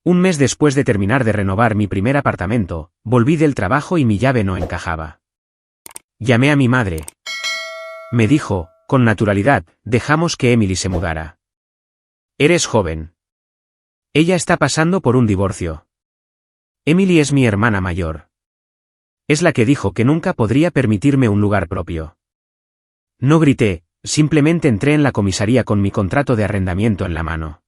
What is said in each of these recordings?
Un mes después de terminar de renovar mi primer apartamento, volví del trabajo y mi llave no encajaba. Llamé a mi madre. Me dijo, con naturalidad, dejamos que Emily se mudara. Eres joven. Ella está pasando por un divorcio. Emily es mi hermana mayor. Es la que dijo que nunca podría permitirme un lugar propio. No grité, simplemente entré en la comisaría con mi contrato de arrendamiento en la mano.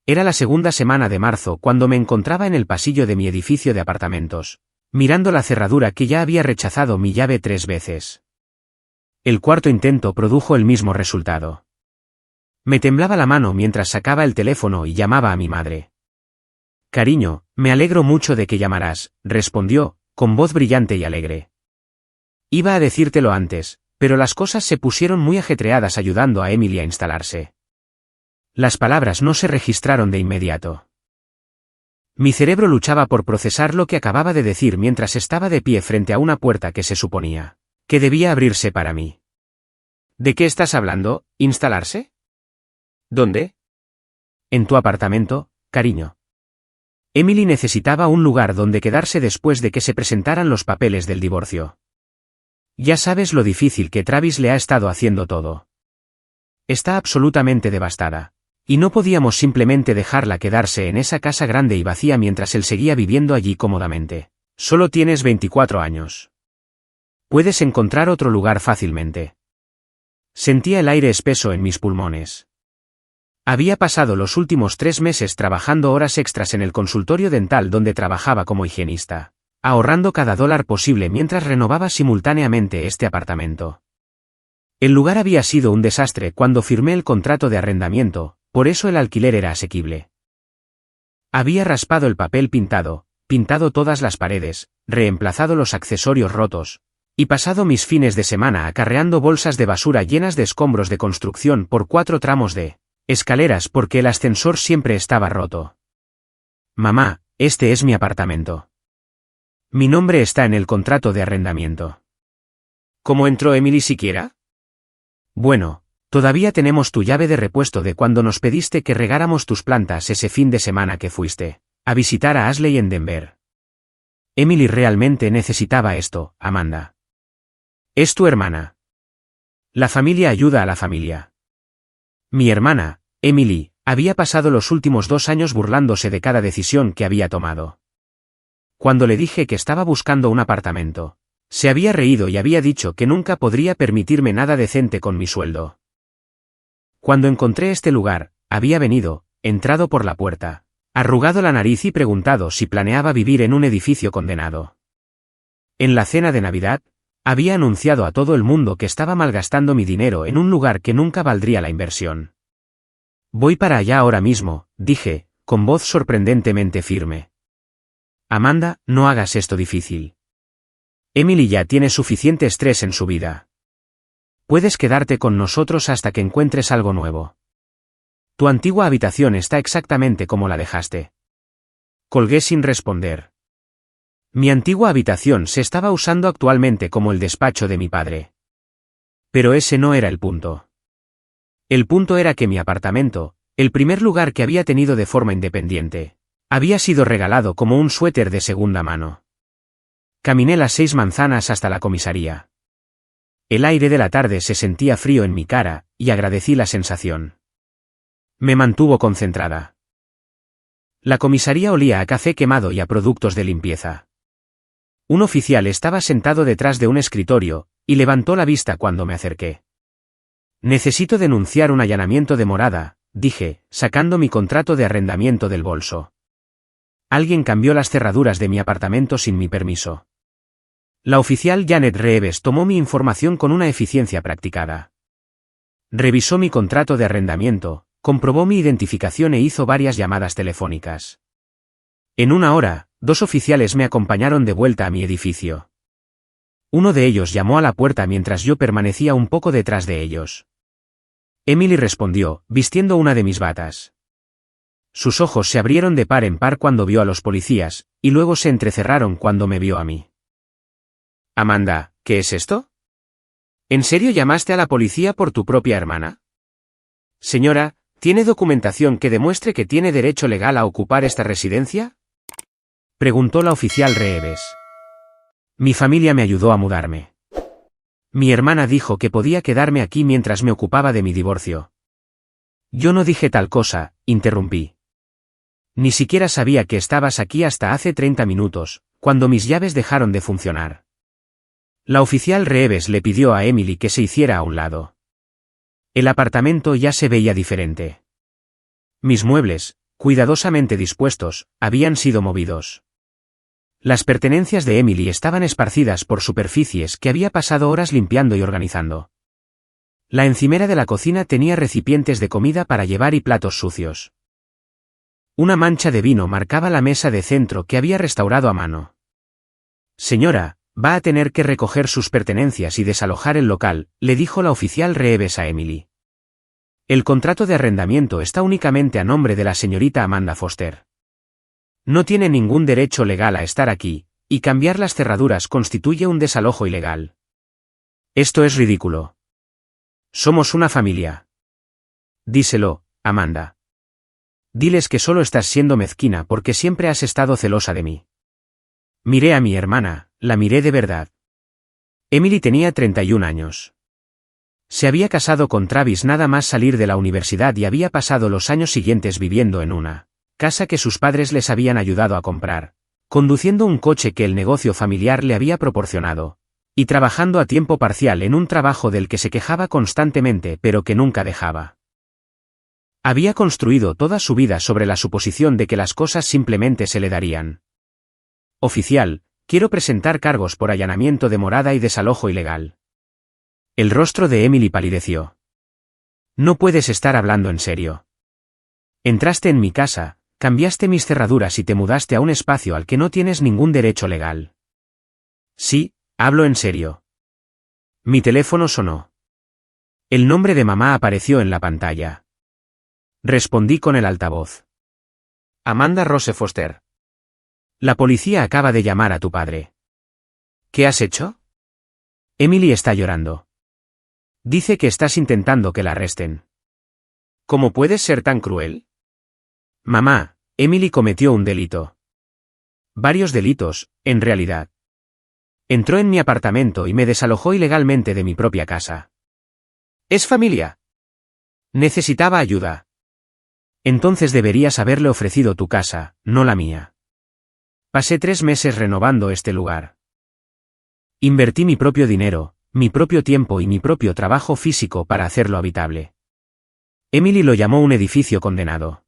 Era la segunda semana de marzo cuando me encontraba en el pasillo de mi edificio de apartamentos, mirando la cerradura que ya había rechazado mi llave 3 veces. El cuarto intento produjo el mismo resultado. Me temblaba la mano mientras sacaba el teléfono y llamaba a mi madre. Cariño, me alegro mucho de que llamarás, respondió, con voz brillante y alegre. Iba a decírtelo antes, pero las cosas se pusieron muy ajetreadas ayudando a Emily a instalarse. Las palabras no se registraron de inmediato. Mi cerebro luchaba por procesar lo que acababa de decir mientras estaba de pie frente a una puerta que se suponía que debía abrirse para mí. ¿De qué estás hablando? ¿Instalarse? ¿Dónde? En tu apartamento, cariño. Emily necesitaba un lugar donde quedarse después de que se presentaran los papeles del divorcio. Ya sabes lo difícil que Travis le ha estado haciendo todo. Está absolutamente devastada. Y no podíamos simplemente dejarla quedarse en esa casa grande y vacía mientras él seguía viviendo allí cómodamente. Solo tienes 24 años. Puedes encontrar otro lugar fácilmente. Sentía el aire espeso en mis pulmones. Había pasado los últimos 3 meses trabajando horas extras en el consultorio dental donde trabajaba como higienista, ahorrando cada dólar posible mientras renovaba simultáneamente este apartamento. El lugar había sido un desastre cuando firmé el contrato de arrendamiento, por eso el alquiler era asequible. Había raspado el papel pintado todas las paredes, reemplazado los accesorios rotos, y pasado mis fines de semana acarreando bolsas de basura llenas de escombros de construcción por 4 tramos de escaleras porque el ascensor siempre estaba roto. Mamá, este es mi apartamento. Mi nombre está en el contrato de arrendamiento. ¿Cómo entró Emily siquiera? Bueno, todavía tenemos tu llave de repuesto de cuando nos pediste que regáramos tus plantas ese fin de semana que fuiste a visitar a Ashley en Denver. Emily realmente necesitaba esto, Amanda. Es tu hermana. La familia ayuda a la familia. Mi hermana, Emily, había pasado los últimos 2 años burlándose de cada decisión que había tomado. Cuando le dije que estaba buscando un apartamento, se había reído y había dicho que nunca podría permitirme nada decente con mi sueldo. Cuando encontré este lugar, había venido, entrado por la puerta, arrugado la nariz y preguntado si planeaba vivir en un edificio condenado. En la cena de Navidad, había anunciado a todo el mundo que estaba malgastando mi dinero en un lugar que nunca valdría la inversión. Voy para allá ahora mismo, dije, con voz sorprendentemente firme. Amanda, no hagas esto difícil. Emily ya tiene suficiente estrés en su vida. Puedes quedarte con nosotros hasta que encuentres algo nuevo. Tu antigua habitación está exactamente como la dejaste. Colgué sin responder. Mi antigua habitación se estaba usando actualmente como el despacho de mi padre. Pero ese no era el punto. El punto era que mi apartamento, el primer lugar que había tenido de forma independiente, había sido regalado como un suéter de segunda mano. Caminé las 6 manzanas hasta la comisaría. El aire de la tarde se sentía frío en mi cara, y agradecí la sensación. Me mantuvo concentrada. La comisaría olía a café quemado y a productos de limpieza. Un oficial estaba sentado detrás de un escritorio, y levantó la vista cuando me acerqué. Necesito denunciar un allanamiento de morada, dije, sacando mi contrato de arrendamiento del bolso. Alguien cambió las cerraduras de mi apartamento sin mi permiso. La oficial Janet Reeves tomó mi información con una eficiencia practicada. Revisó mi contrato de arrendamiento, comprobó mi identificación e hizo varias llamadas telefónicas. En 1 hora, 2 oficiales me acompañaron de vuelta a mi edificio. Uno de ellos llamó a la puerta mientras yo permanecía un poco detrás de ellos. Emily respondió, vistiendo una de mis batas. Sus ojos se abrieron de par en par cuando vio a los policías, y luego se entrecerraron cuando me vio a mí. Amanda, ¿qué es esto? ¿En serio llamaste a la policía por tu propia hermana? Señora, ¿Tiene documentación que demuestre que tiene derecho legal a ocupar esta residencia? Preguntó la oficial Reeves. Mi familia me ayudó a mudarme. Mi hermana dijo que podía quedarme aquí mientras me ocupaba de mi divorcio. Yo no dije tal cosa, interrumpí. Ni siquiera sabía que estabas aquí hasta hace 30 minutos, cuando mis llaves dejaron de funcionar. La oficial Reeves le pidió a Emily que se hiciera a un lado. El apartamento ya se veía diferente. Mis muebles, cuidadosamente dispuestos, habían sido movidos. Las pertenencias de Emily estaban esparcidas por superficies que había pasado horas limpiando y organizando. La encimera de la cocina tenía recipientes de comida para llevar y platos sucios. Una mancha de vino marcaba la mesa de centro que había restaurado a mano. Señora, va a tener que recoger sus pertenencias y desalojar el local, le dijo la oficial Reeves a Emily. El contrato de arrendamiento está únicamente a nombre de la señorita Amanda Foster. No tiene ningún derecho legal a estar aquí, y cambiar las cerraduras constituye un desalojo ilegal. Esto es ridículo. Somos una familia. Díselo, Amanda. Diles que solo estás siendo mezquina porque siempre has estado celosa de mí. Miré a mi hermana, la miré de verdad. Emily tenía 31 años. Se había casado con Travis nada más salir de la universidad y había pasado los años siguientes viviendo en una casa que sus padres les habían ayudado a comprar, conduciendo un coche que el negocio familiar le había proporcionado, y trabajando a tiempo parcial en un trabajo del que se quejaba constantemente pero que nunca dejaba. Había construido toda su vida sobre la suposición de que las cosas simplemente se le darían. Oficial, quiero presentar cargos por allanamiento de morada y desalojo ilegal. El rostro de Emily palideció. No puedes estar hablando en serio. Entraste en mi casa, cambiaste mis cerraduras y te mudaste a un espacio al que no tienes ningún derecho legal. Sí, hablo en serio. Mi teléfono sonó. El nombre de mamá apareció en la pantalla. Respondí con el altavoz. Amanda Rose Foster. La policía acaba de llamar a tu padre. ¿Qué has hecho? Emily está llorando. Dice que estás intentando que la arresten. ¿Cómo puedes ser tan cruel? Mamá, Emily cometió un delito. Varios delitos, en realidad. Entró en mi apartamento y me desalojó ilegalmente de mi propia casa. ¿Es familia? Necesitaba ayuda. Entonces deberías haberle ofrecido tu casa, no la mía. Pasé 3 meses renovando este lugar. Invertí mi propio dinero, mi propio tiempo y mi propio trabajo físico para hacerlo habitable. Emily lo llamó un edificio condenado.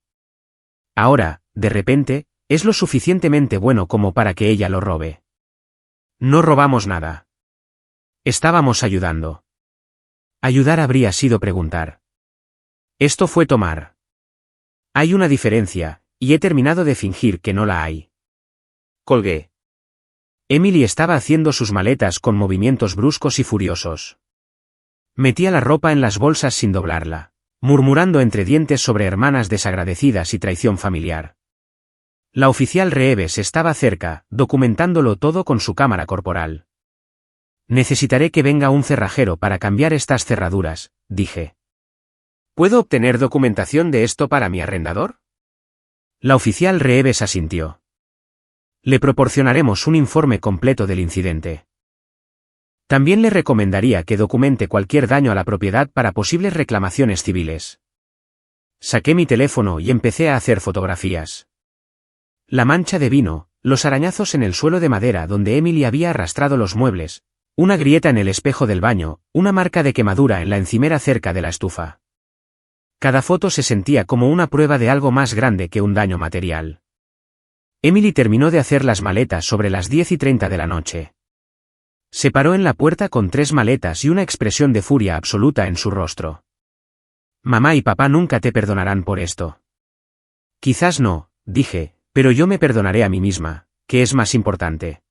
Ahora, de repente, es lo suficientemente bueno como para que ella lo robe. No robamos nada. Estábamos ayudando. Ayudar habría sido preguntar. Esto fue tomar. Hay una diferencia, y he terminado de fingir que no la hay. Colgué. Emily estaba haciendo sus maletas con movimientos bruscos y furiosos. Metía la ropa en las bolsas sin doblarla, murmurando entre dientes sobre hermanas desagradecidas y traición familiar. La oficial Reeves estaba cerca, documentándolo todo con su cámara corporal. Necesitaré que venga un cerrajero para cambiar estas cerraduras, dije. ¿Puedo obtener documentación de esto para mi arrendador? La oficial Reeves asintió. Le proporcionaremos un informe completo del incidente. También le recomendaría que documente cualquier daño a la propiedad para posibles reclamaciones civiles. Saqué mi teléfono y empecé a hacer fotografías. La mancha de vino, los arañazos en el suelo de madera donde Emily había arrastrado los muebles, una grieta en el espejo del baño, una marca de quemadura en la encimera cerca de la estufa. Cada foto se sentía como una prueba de algo más grande que un daño material. Emily terminó de hacer las maletas sobre las 10:30 de la noche. Se paró en la puerta con 3 maletas y una expresión de furia absoluta en su rostro. Mamá y papá nunca te perdonarán por esto. Quizás no, dije, pero yo me perdonaré a mí misma, que es más importante.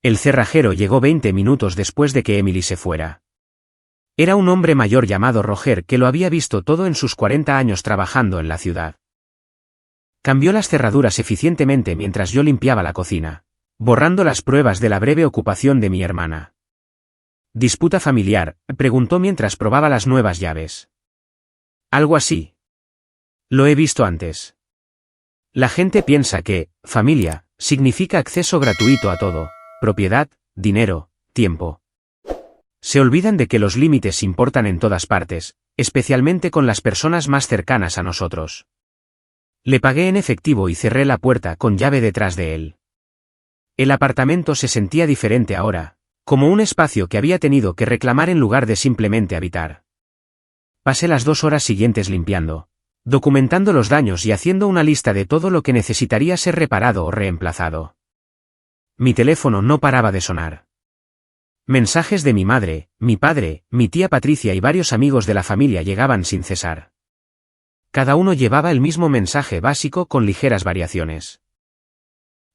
El cerrajero llegó 20 minutos después de que Emily se fuera. Era un hombre mayor llamado Roger que lo había visto todo en sus 40 años trabajando en la ciudad. Cambió las cerraduras eficientemente mientras yo limpiaba la cocina, borrando las pruebas de la breve ocupación de mi hermana. ¿Disputa familiar?, preguntó mientras probaba las nuevas llaves. Algo así. Lo he visto antes. La gente piensa que, familia, significa acceso gratuito a todo, propiedad, dinero, tiempo. Se olvidan de que los límites importan en todas partes, especialmente con las personas más cercanas a nosotros. Le pagué en efectivo y cerré la puerta con llave detrás de él. El apartamento se sentía diferente ahora, como un espacio que había tenido que reclamar en lugar de simplemente habitar. Pasé las 2 horas siguientes limpiando, documentando los daños y haciendo una lista de todo lo que necesitaría ser reparado o reemplazado. Mi teléfono no paraba de sonar. Mensajes de mi madre, mi padre, mi tía Patricia y varios amigos de la familia llegaban sin cesar. Cada uno llevaba el mismo mensaje básico con ligeras variaciones.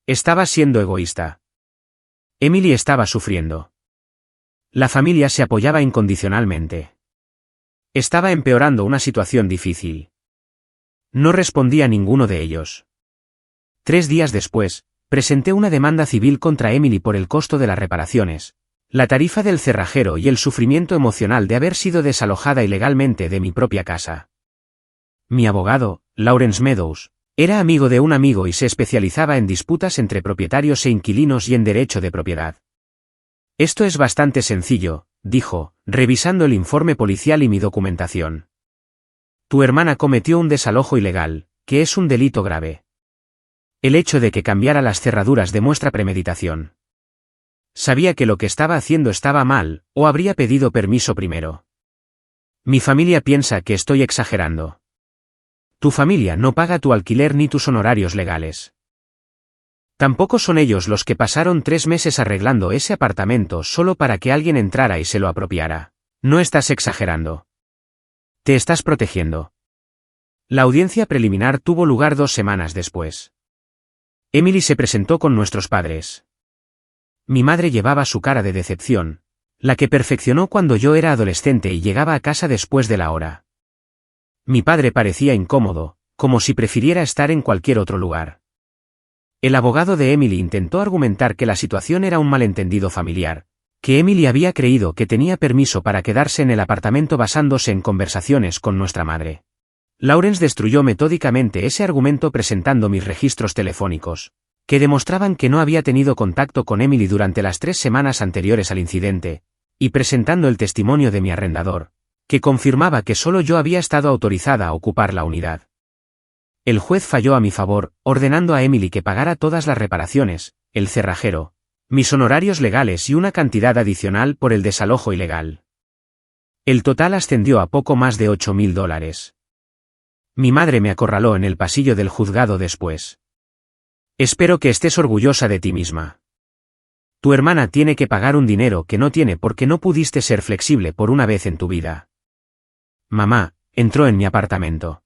Estaba siendo egoísta. Emily estaba sufriendo. La familia se apoyaba incondicionalmente. Estaba empeorando una situación difícil. No respondía a ninguno de ellos. 3 días después, presenté una demanda civil contra Emily por el costo de las reparaciones, la tarifa del cerrajero y el sufrimiento emocional de haber sido desalojada ilegalmente de mi propia casa. Mi abogado, Lawrence Meadows, era amigo de un amigo y se especializaba en disputas entre propietarios e inquilinos y en derecho de propiedad. Esto es bastante sencillo, dijo, revisando el informe policial y mi documentación. Tu hermana cometió un desalojo ilegal, que es un delito grave. El hecho de que cambiara las cerraduras demuestra premeditación. Sabía que lo que estaba haciendo estaba mal, o habría pedido permiso primero. Mi familia piensa que estoy exagerando. Tu familia no paga tu alquiler ni tus honorarios legales. Tampoco son ellos los que pasaron 3 meses arreglando ese apartamento solo para que alguien entrara y se lo apropiara. No estás exagerando. Te estás protegiendo. La audiencia preliminar tuvo lugar 2 semanas después. Emily se presentó con nuestros padres. Mi madre llevaba su cara de decepción, la que perfeccionó cuando yo era adolescente y llegaba a casa después de la hora. Mi padre parecía incómodo, como si prefiriera estar en cualquier otro lugar. El abogado de Emily intentó argumentar que la situación era un malentendido familiar, que Emily había creído que tenía permiso para quedarse en el apartamento basándose en conversaciones con nuestra madre. Lawrence destruyó metódicamente ese argumento presentando mis registros telefónicos, que demostraban que no había tenido contacto con Emily durante las 3 semanas anteriores al incidente, y presentando el testimonio de mi arrendador, que confirmaba que solo yo había estado autorizada a ocupar la unidad. El juez falló a mi favor, ordenando a Emily que pagara todas las reparaciones, el cerrajero, mis honorarios legales y una cantidad adicional por el desalojo ilegal. El total ascendió a poco más de $8,000. Mi madre me acorraló en el pasillo del juzgado después. Espero que estés orgullosa de ti misma. Tu hermana tiene que pagar un dinero que no tiene porque no pudiste ser flexible por una vez en tu vida. Mamá, entró en mi apartamento.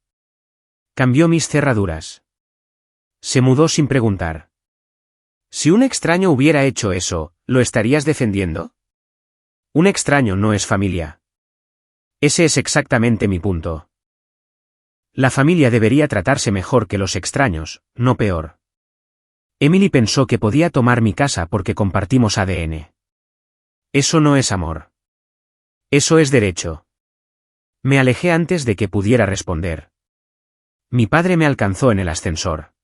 Cambió mis cerraduras. Se mudó sin preguntar. Si un extraño hubiera hecho eso, ¿lo estarías defendiendo? Un extraño no es familia. Ese es exactamente mi punto. La familia debería tratarse mejor que los extraños, no peor. Emily pensó que podía tomar mi casa porque compartimos ADN. Eso no es amor. Eso es derecho. Me alejé antes de que pudiera responder. Mi padre me alcanzó en el ascensor.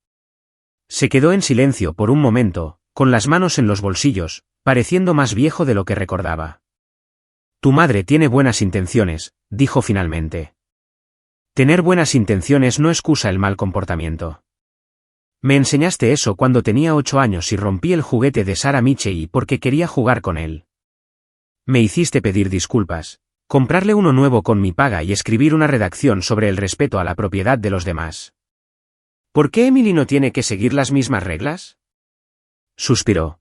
Se quedó en silencio por un momento, con las manos en los bolsillos, pareciendo más viejo de lo que recordaba. Tu madre tiene buenas intenciones, dijo finalmente. Tener buenas intenciones no excusa el mal comportamiento. Me enseñaste eso cuando tenía 8 años y rompí el juguete de Sarah Michelle porque quería jugar con él. Me hiciste pedir disculpas, comprarle uno nuevo con mi paga y escribir una redacción sobre el respeto a la propiedad de los demás. ¿Por qué Emily no tiene que seguir las mismas reglas? Suspiró.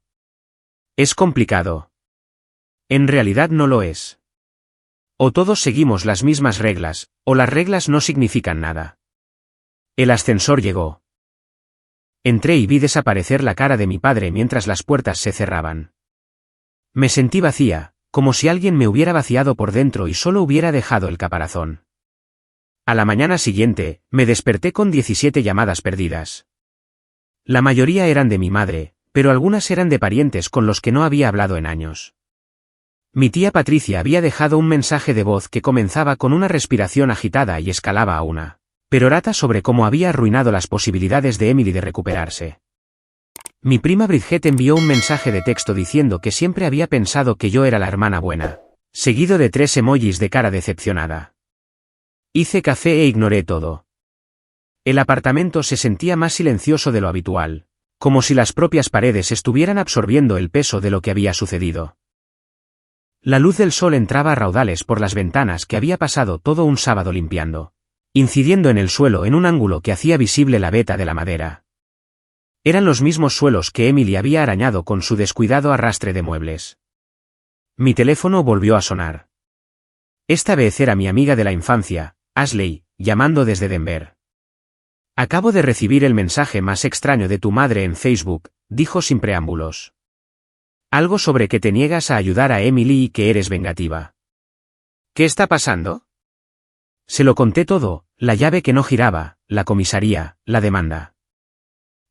Es complicado. En realidad no lo es. O todos seguimos las mismas reglas, o las reglas no significan nada. El ascensor llegó. Entré y vi desaparecer la cara de mi padre mientras las puertas se cerraban. Me sentí vacía, como si alguien me hubiera vaciado por dentro y solo hubiera dejado el caparazón. A la mañana siguiente, me desperté con 17 llamadas perdidas. La mayoría eran de mi madre, pero algunas eran de parientes con los que no había hablado en años. Mi tía Patricia había dejado un mensaje de voz que comenzaba con una respiración agitada y escalaba a una perorata sobre cómo había arruinado las posibilidades de Emily de recuperarse. Mi prima Bridget envió un mensaje de texto diciendo que siempre había pensado que yo era la hermana buena, seguido de 3 emojis de cara decepcionada. Hice café e ignoré todo. El apartamento se sentía más silencioso de lo habitual, como si las propias paredes estuvieran absorbiendo el peso de lo que había sucedido. La luz del sol entraba a raudales por las ventanas que había pasado todo un sábado limpiando, incidiendo en el suelo en un ángulo que hacía visible la veta de la madera. Eran los mismos suelos que Emily había arañado con su descuidado arrastre de muebles. Mi teléfono volvió a sonar. Esta vez era mi amiga de la infancia, Ashley, llamando desde Denver. Acabo de recibir el mensaje más extraño de tu madre en Facebook, dijo sin preámbulos. Algo sobre que te niegas a ayudar a Emily y que eres vengativa. ¿Qué está pasando? Se lo conté todo, la llave que no giraba, la comisaría, la demanda.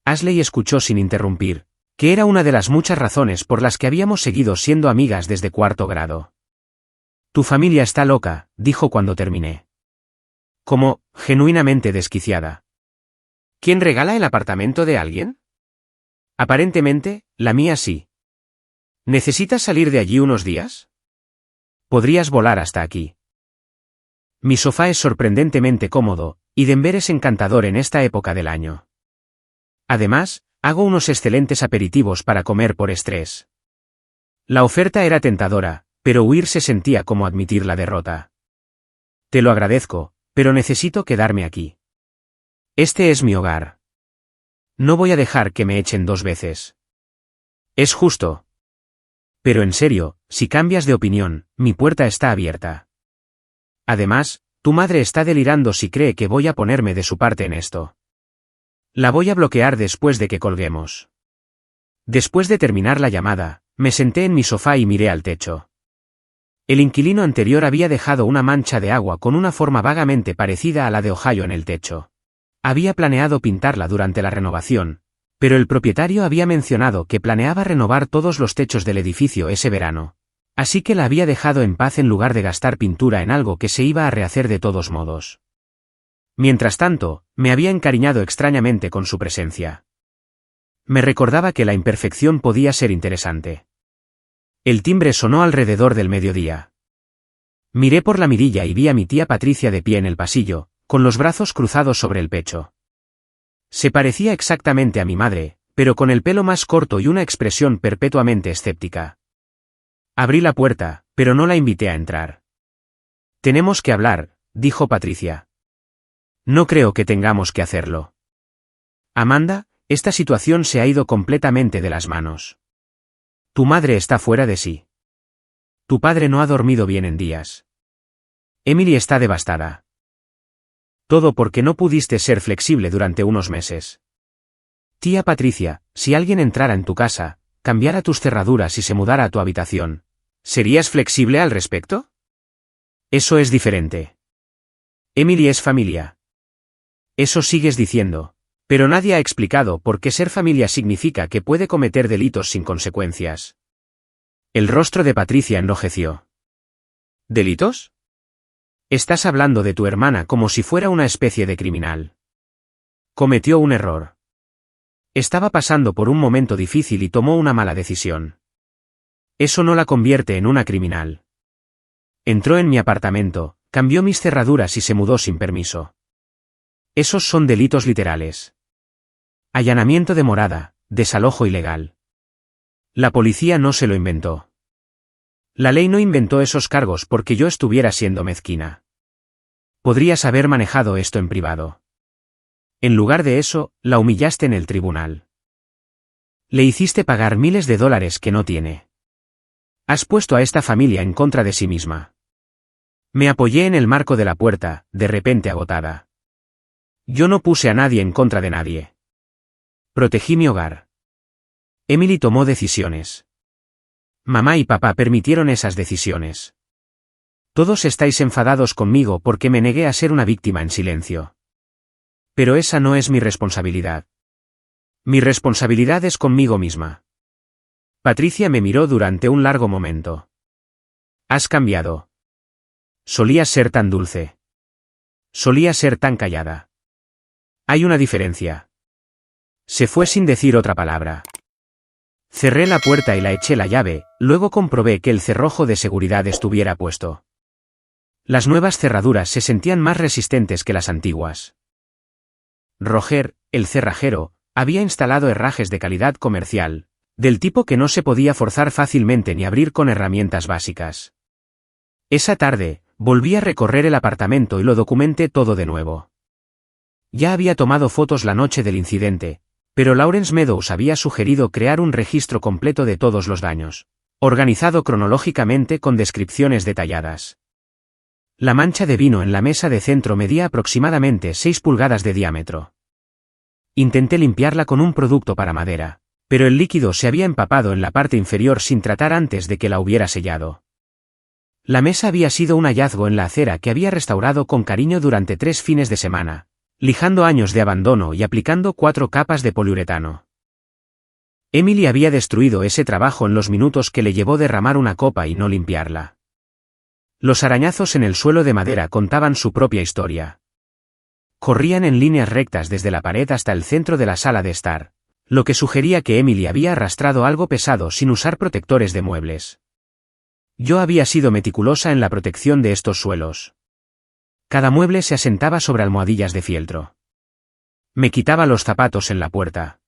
Ashley escuchó sin interrumpir, que era una de las muchas razones por las que habíamos seguido siendo amigas desde 4º grado. Tu familia está loca, dijo cuando terminé. Como, genuinamente desquiciada. ¿Quién regala el apartamento de alguien? Aparentemente, la mía sí. ¿Necesitas salir de allí unos días? Podrías volar hasta aquí. Mi sofá es sorprendentemente cómodo, y Denver es encantador en esta época del año. Además, hago unos excelentes aperitivos para comer por estrés. La oferta era tentadora, pero huir se sentía como admitir la derrota. Te lo agradezco, pero necesito quedarme aquí. Este es mi hogar. No voy a dejar que me echen 2 veces. Es justo. Pero en serio, si cambias de opinión, mi puerta está abierta. Además, tu madre está delirando si cree que voy a ponerme de su parte en esto. La voy a bloquear después de que colguemos. Después de terminar la llamada, me senté en mi sofá y miré al techo. El inquilino anterior había dejado una mancha de agua con una forma vagamente parecida a la de Ohio en el techo. Había planeado pintarla durante la renovación, pero el propietario había mencionado que planeaba renovar todos los techos del edificio ese verano, así que la había dejado en paz en lugar de gastar pintura en algo que se iba a rehacer de todos modos. Mientras tanto, me había encariñado extrañamente con su presencia. Me recordaba que la imperfección podía ser interesante. El timbre sonó alrededor del mediodía. Miré por la mirilla y vi a mi tía Patricia de pie en el pasillo, con los brazos cruzados sobre el pecho. Se parecía exactamente a mi madre, pero con el pelo más corto y una expresión perpetuamente escéptica. Abrí la puerta, pero no la invité a entrar. Tenemos que hablar, dijo Patricia. No creo que tengamos que hacerlo. Amanda, esta situación se ha ido completamente de las manos. Tu madre está fuera de sí. Tu padre no ha dormido bien en días. Emily está devastada. Todo porque no pudiste ser flexible durante unos meses. Tía Patricia, si alguien entrara en tu casa, cambiara tus cerraduras y se mudara a tu habitación, ¿serías flexible al respecto? Eso es diferente. Emily es familia. Eso sigues diciendo, pero nadie ha explicado por qué ser familia significa que puede cometer delitos sin consecuencias. El rostro de Patricia enrojeció. ¿Delitos? Estás hablando de tu hermana como si fuera una especie de criminal. Cometió un error. Estaba pasando por un momento difícil y tomó una mala decisión. Eso no la convierte en una criminal. Entró en mi apartamento, cambió mis cerraduras y se mudó sin permiso. Esos son delitos literales. Allanamiento de morada, desalojo ilegal. La policía no se lo inventó. La ley no inventó esos cargos porque yo estuviera siendo mezquina. Podrías haber manejado esto en privado. En lugar de eso, la humillaste en el tribunal. Le hiciste pagar miles de dólares que no tiene. Has puesto a esta familia en contra de sí misma. Me apoyé en el marco de la puerta, de repente agotada. Yo no puse a nadie en contra de nadie. Protegí mi hogar. Emily tomó decisiones. Mamá y papá permitieron esas decisiones. Todos estáis enfadados conmigo porque me negué a ser una víctima en silencio. Pero esa no es mi responsabilidad. Mi responsabilidad es conmigo misma. Patricia me miró durante un largo momento. Has cambiado. Solías ser tan dulce. Solías ser tan callada. Hay una diferencia. Se fue sin decir otra palabra. Cerré la puerta y la eché la llave, luego comprobé que el cerrojo de seguridad estuviera puesto. Las nuevas cerraduras se sentían más resistentes que las antiguas. Roger, el cerrajero, había instalado herrajes de calidad comercial, del tipo que no se podía forzar fácilmente ni abrir con herramientas básicas. Esa tarde, volví a recorrer el apartamento y lo documenté todo de nuevo. Ya había tomado fotos la noche del incidente, pero Lawrence Meadows había sugerido crear un registro completo de todos los daños, organizado cronológicamente con descripciones detalladas. La mancha de vino en la mesa de centro medía aproximadamente 6 pulgadas de diámetro. Intenté limpiarla con un producto para madera, pero el líquido se había empapado en la parte inferior sin tratar antes de que la hubiera sellado. La mesa había sido un hallazgo en la acera que había restaurado con cariño durante 3 fines de semana, lijando años de abandono y aplicando 4 capas de poliuretano. Emily había destruido ese trabajo en los minutos que le llevó derramar una copa y no limpiarla. Los arañazos en el suelo de madera contaban su propia historia. Corrían en líneas rectas desde la pared hasta el centro de la sala de estar, lo que sugería que Emily había arrastrado algo pesado sin usar protectores de muebles. Yo había sido meticulosa en la protección de estos suelos. Cada mueble se asentaba sobre almohadillas de fieltro. Me quitaba los zapatos en la puerta.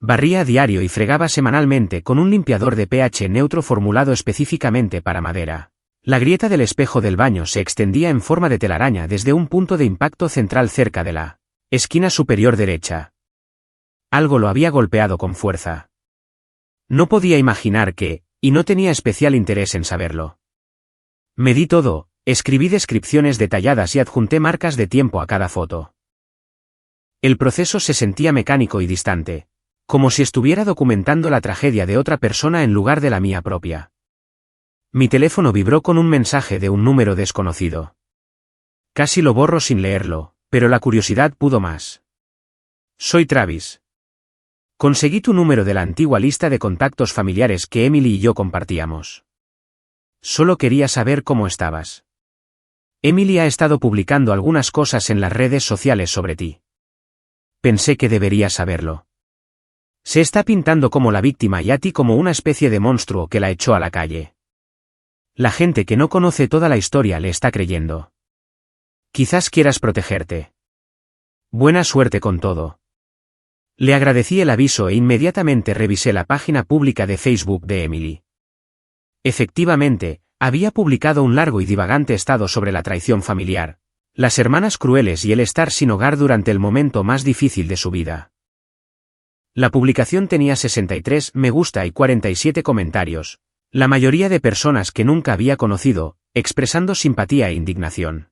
Barría a diario y fregaba semanalmente con un limpiador de pH neutro formulado específicamente para madera. La grieta del espejo del baño se extendía en forma de telaraña desde un punto de impacto central cerca de la esquina superior derecha. Algo lo había golpeado con fuerza. No podía imaginar qué, y no tenía especial interés en saberlo. Medí todo, escribí descripciones detalladas y adjunté marcas de tiempo a cada foto. El proceso se sentía mecánico y distante, como si estuviera documentando la tragedia de otra persona en lugar de la mía propia. Mi teléfono vibró con un mensaje de un número desconocido. Casi lo borro sin leerlo, pero la curiosidad pudo más. Soy Travis. Conseguí tu número de la antigua lista de contactos familiares que Emily y yo compartíamos. Solo quería saber cómo estabas. Emily ha estado publicando algunas cosas en las redes sociales sobre ti. Pensé que deberías saberlo. Se está pintando como la víctima y a ti como una especie de monstruo que la echó a la calle. La gente que no conoce toda la historia le está creyendo. Quizás quieras protegerte. Buena suerte con todo. Le agradecí el aviso e inmediatamente revisé la página pública de Facebook de Emily. Efectivamente, había publicado un largo y divagante estado sobre la traición familiar, las hermanas crueles y el estar sin hogar durante el momento más difícil de su vida. La publicación tenía 63 me gusta y 47 comentarios. La mayoría de personas que nunca había conocido, expresando simpatía e indignación.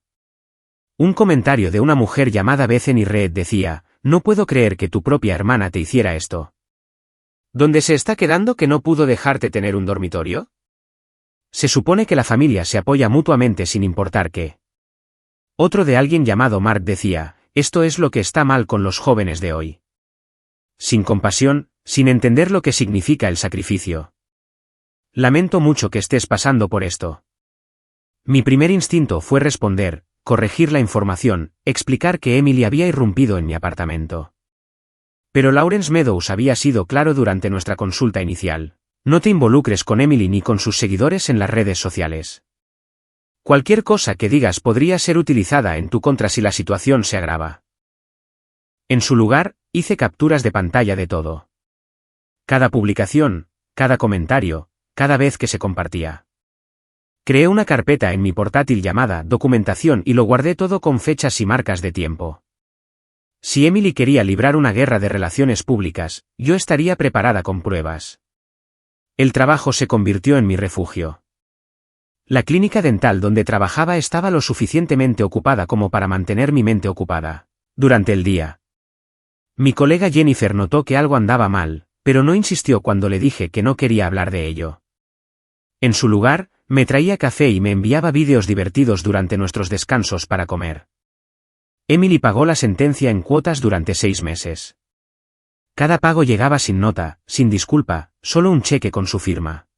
Un comentario de una mujer llamada Bethany Reed decía, no puedo creer que tu propia hermana te hiciera esto. ¿Dónde se está quedando que no pudo dejarte tener un dormitorio? Se supone que la familia se apoya mutuamente sin importar qué. Otro de alguien llamado Mark decía, esto es lo que está mal con los jóvenes de hoy. Sin compasión, sin entender lo que significa el sacrificio. Lamento mucho que estés pasando por esto. Mi primer instinto fue responder, corregir la información, explicar que Emily había irrumpido en mi apartamento. Pero Lawrence Meadows había sido claro durante nuestra consulta inicial. No te involucres con Emily ni con sus seguidores en las redes sociales. Cualquier cosa que digas podría ser utilizada en tu contra si la situación se agrava. En su lugar, hice capturas de pantalla de todo. Cada publicación, cada comentario, cada vez que se compartía. Creé una carpeta en mi portátil llamada Documentación y lo guardé todo con fechas y marcas de tiempo. Si Emily quería librar una guerra de relaciones públicas, yo estaría preparada con pruebas. El trabajo se convirtió en mi refugio. La clínica dental donde trabajaba estaba lo suficientemente ocupada como para mantener mi mente ocupada durante el día. Mi colega Jennifer notó que algo andaba mal, pero no insistió cuando le dije que no quería hablar de ello. En su lugar, me traía café y me enviaba vídeos divertidos durante nuestros descansos para comer. Emily pagó la sentencia en cuotas durante 6 meses. Cada pago llegaba sin nota, sin disculpa, solo un cheque con su firma.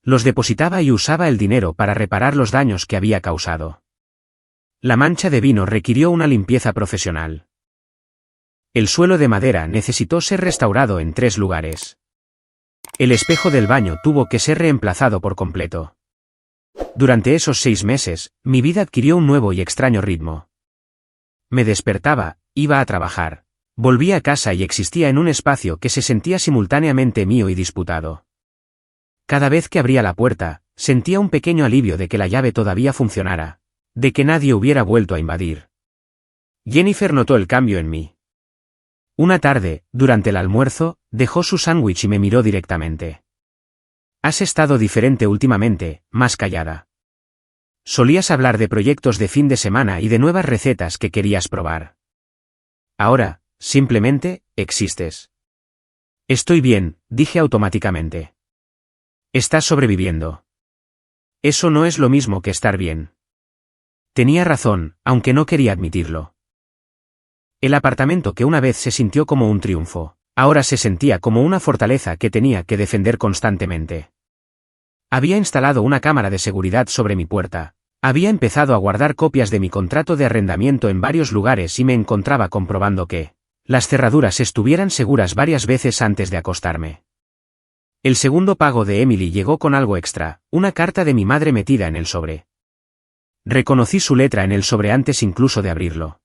Los depositaba y usaba el dinero para reparar los daños que había causado. La mancha de vino requirió una limpieza profesional. El suelo de madera necesitó ser restaurado en 3 lugares. El espejo del baño tuvo que ser reemplazado por completo. Durante esos 6 meses, mi vida adquirió un nuevo y extraño ritmo. Me despertaba, iba a trabajar. Volvía a casa y existía en un espacio que se sentía simultáneamente mío y disputado. Cada vez que abría la puerta, sentía un pequeño alivio de que la llave todavía funcionara, de que nadie hubiera vuelto a invadir. Jennifer notó el cambio en mí. Una tarde, durante el almuerzo, dejó su sándwich y me miró directamente. Has estado diferente últimamente, más callada. Solías hablar de proyectos de fin de semana y de nuevas recetas que querías probar. Ahora, simplemente, existes. Estoy bien, dije automáticamente. Estás sobreviviendo. Eso no es lo mismo que estar bien. Tenía razón, aunque no quería admitirlo. El apartamento que una vez se sintió como un triunfo, ahora se sentía como una fortaleza que tenía que defender constantemente. Había instalado una cámara de seguridad sobre mi puerta, había empezado a guardar copias de mi contrato de arrendamiento en varios lugares y me encontraba comprobando que las cerraduras estuvieran seguras varias veces antes de acostarme. El segundo pago de Emily llegó con algo extra, una carta de mi madre metida en el sobre. Reconocí su letra en el sobre antes incluso de abrirlo.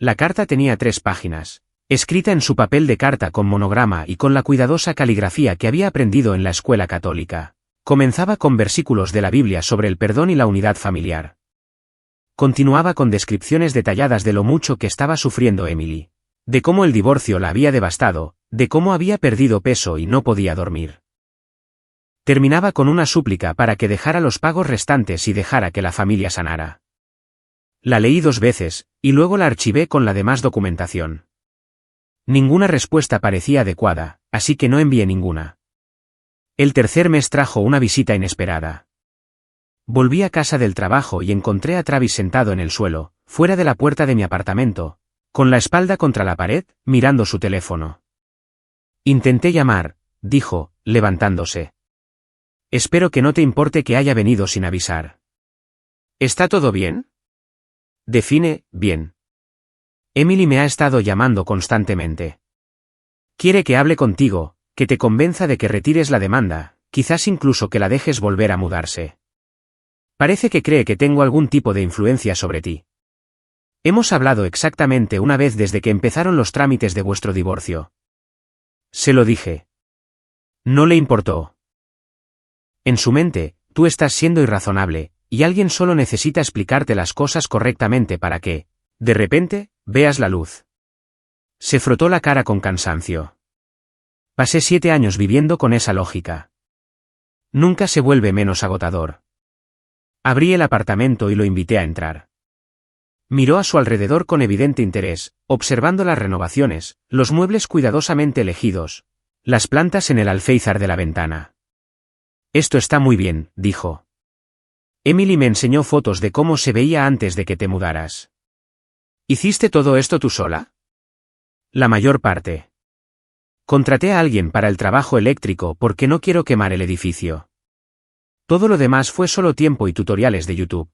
La carta tenía 3 páginas, escrita en su papel de carta con monograma y con la cuidadosa caligrafía que había aprendido en la escuela católica. Comenzaba con versículos de la Biblia sobre el perdón y la unidad familiar. Continuaba con descripciones detalladas de lo mucho que estaba sufriendo Emily, de cómo el divorcio la había devastado, de cómo había perdido peso y no podía dormir. Terminaba con una súplica para que dejara los pagos restantes y dejara que la familia sanara. La leí 2 veces, y luego la archivé con la demás documentación. Ninguna respuesta parecía adecuada, así que no envié ninguna. El tercer mes trajo una visita inesperada. Volví a casa del trabajo y encontré a Travis sentado en el suelo, fuera de la puerta de mi apartamento, con la espalda contra la pared, mirando su teléfono. Intenté llamar, dijo, levantándose. Espero que no te importe que haya venido sin avisar. ¿Está todo bien? Define, bien. Emily me ha estado llamando constantemente. Quiere que hable contigo, que te convenza de que retires la demanda, quizás incluso que la dejes volver a mudarse. Parece que cree que tengo algún tipo de influencia sobre ti. Hemos hablado exactamente una vez desde que empezaron los trámites de vuestro divorcio. Se lo dije. No le importó. En su mente, tú estás siendo irrazonable, y alguien solo necesita explicarte las cosas correctamente para que, de repente, veas la luz. Se frotó la cara con cansancio. Pasé 7 años viviendo con esa lógica. Nunca se vuelve menos agotador. Abrí el apartamento y lo invité a entrar. Miró a su alrededor con evidente interés, observando las renovaciones, los muebles cuidadosamente elegidos, las plantas en el alféizar de la ventana. Esto está muy bien, dijo. Emily me enseñó fotos de cómo se veía antes de que te mudaras. ¿Hiciste todo esto tú sola? La mayor parte. Contraté a alguien para el trabajo eléctrico porque no quiero quemar el edificio. Todo lo demás fue solo tiempo y tutoriales de YouTube.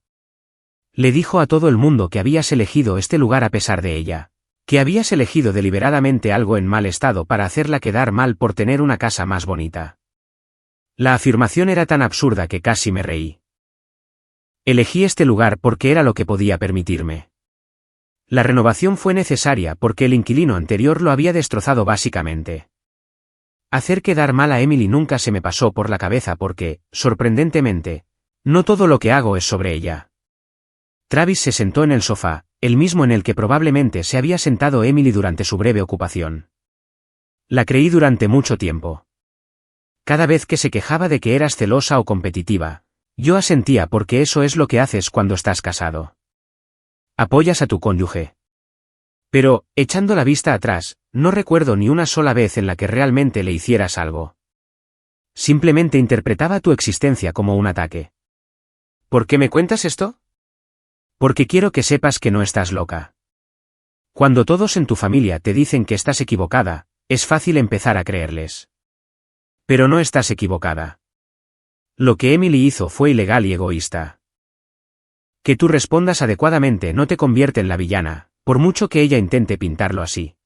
Le dijo a todo el mundo que habías elegido este lugar a pesar de ella, que habías elegido deliberadamente algo en mal estado para hacerla quedar mal por tener una casa más bonita. La afirmación era tan absurda que casi me reí. Elegí este lugar porque era lo que podía permitirme. La renovación fue necesaria porque el inquilino anterior lo había destrozado básicamente. Hacer quedar mal a Emily nunca se me pasó por la cabeza porque, sorprendentemente, no todo lo que hago es sobre ella. Travis se sentó en el sofá, el mismo en el que probablemente se había sentado Emily durante su breve ocupación. La creí durante mucho tiempo. Cada vez que se quejaba de que eras celosa o competitiva, yo asentía porque eso es lo que haces cuando estás casado. Apoyas a tu cónyuge. Pero, echando la vista atrás, no recuerdo ni una sola vez en la que realmente le hicieras algo. Simplemente interpretaba tu existencia como un ataque. ¿Por qué me cuentas esto? Porque quiero que sepas que no estás loca. Cuando todos en tu familia te dicen que estás equivocada, es fácil empezar a creerles. Pero no estás equivocada. Lo que Emily hizo fue ilegal y egoísta. Que tú respondas adecuadamente no te convierte en la villana, por mucho que ella intente pintarlo así.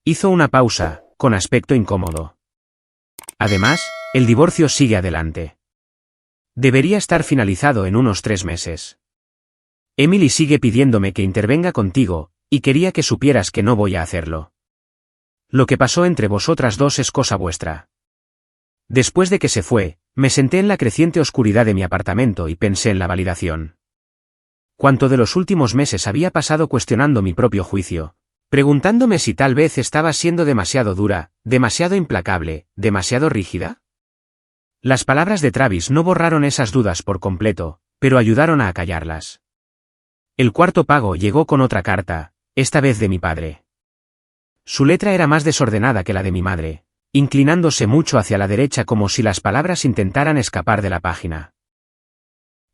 Hizo una pausa, con aspecto incómodo. Además, el divorcio sigue adelante. Debería estar finalizado en unos 3 meses. Emily sigue pidiéndome que intervenga contigo, y quería que supieras que no voy a hacerlo. Lo que pasó entre vosotras dos es cosa vuestra. Después de que se fue, me senté en la creciente oscuridad de mi apartamento y pensé en la validación. Cuánto de los últimos meses había pasado cuestionando mi propio juicio, preguntándome si tal vez estaba siendo demasiado dura, demasiado implacable, demasiado rígida. Las palabras de Travis no borraron esas dudas por completo, pero ayudaron a acallarlas. El cuarto pago llegó con otra carta, esta vez de mi padre. Su letra era más desordenada que la de mi madre, inclinándose mucho hacia la derecha como si las palabras intentaran escapar de la página.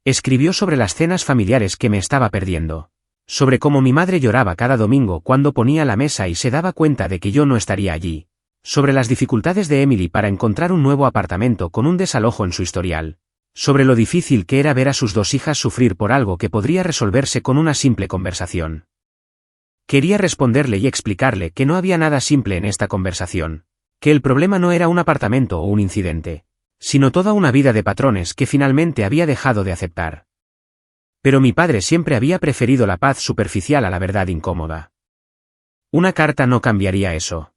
Escribió sobre las cenas familiares que me estaba perdiendo, sobre cómo mi madre lloraba cada domingo cuando ponía la mesa y se daba cuenta de que yo no estaría allí, sobre las dificultades de Emily para encontrar un nuevo apartamento con un desalojo en su historial, sobre lo difícil que era ver a sus 2 hijas sufrir por algo que podría resolverse con una simple conversación. Quería responderle y explicarle que no había nada simple en esta conversación, que el problema no era un apartamento o un incidente, sino toda una vida de patrones que finalmente había dejado de aceptar. Pero mi padre siempre había preferido la paz superficial a la verdad incómoda. Una carta no cambiaría eso.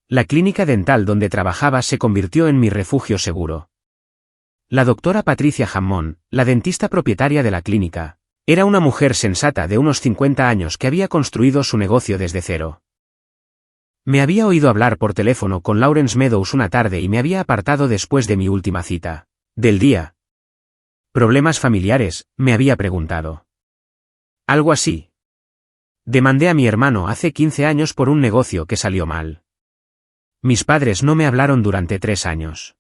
La clínica dental donde trabajaba se convirtió en mi refugio seguro. La doctora Patricia Hammond, la dentista propietaria de la clínica, era una mujer sensata de unos 50 años que había construido su negocio desde cero. Me había oído hablar por teléfono con Lawrence Meadows una tarde y me había apartado después de mi última cita del día. ¿Problemas familiares?, me había preguntado. Algo así. Demandé a mi hermano hace 15 años por un negocio que salió mal. Mis padres no me hablaron durante 3 años.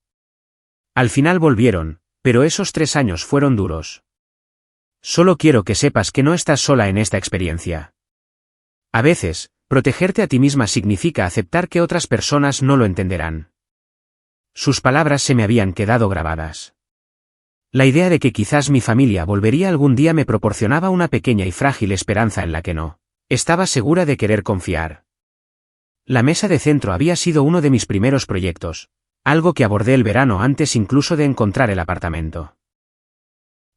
Al final volvieron, pero esos 3 años fueron duros. Solo quiero que sepas que no estás sola en esta experiencia. A veces, protegerte a ti misma significa aceptar que otras personas no lo entenderán. Sus palabras se me habían quedado grabadas. La idea de que quizás mi familia volvería algún día me proporcionaba una pequeña y frágil esperanza en la que no estaba segura de querer confiar. La mesa de centro había sido uno de mis primeros proyectos, algo que abordé el verano antes incluso de encontrar el apartamento.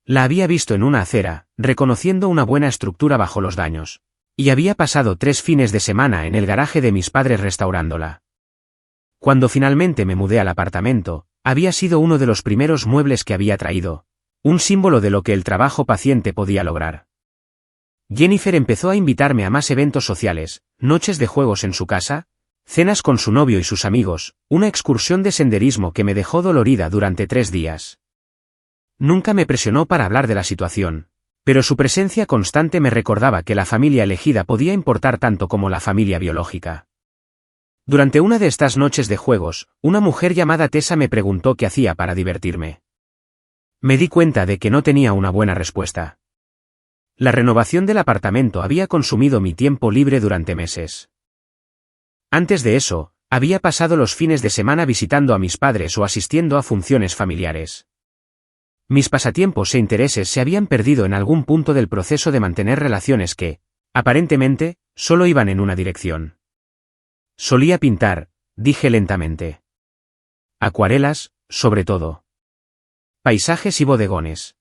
La había visto en una acera, reconociendo una buena estructura bajo los daños, y había pasado 3 fines de semana en el garaje de mis padres restaurándola. Cuando finalmente me mudé al apartamento, había sido uno de los primeros muebles que había traído, un símbolo de lo que el trabajo paciente podía lograr. Jennifer empezó a invitarme a más eventos sociales, noches de juegos en su casa, cenas con su novio y sus amigos, una excursión de senderismo que me dejó dolorida durante 3 días. Nunca me presionó para hablar de la situación, pero su presencia constante me recordaba que la familia elegida podía importar tanto como la familia biológica. Durante una de estas noches de juegos, una mujer llamada Tessa me preguntó qué hacía para divertirme. Me di cuenta de que no tenía una buena respuesta. La renovación del apartamento había consumido mi tiempo libre durante meses. Antes de eso, había pasado los fines de semana visitando a mis padres o asistiendo a funciones familiares. Mis pasatiempos e intereses se habían perdido en algún punto del proceso de mantener relaciones que, aparentemente, solo iban en una dirección. Solía pintar, dije lentamente. Acuarelas, sobre todo. Paisajes y bodegones.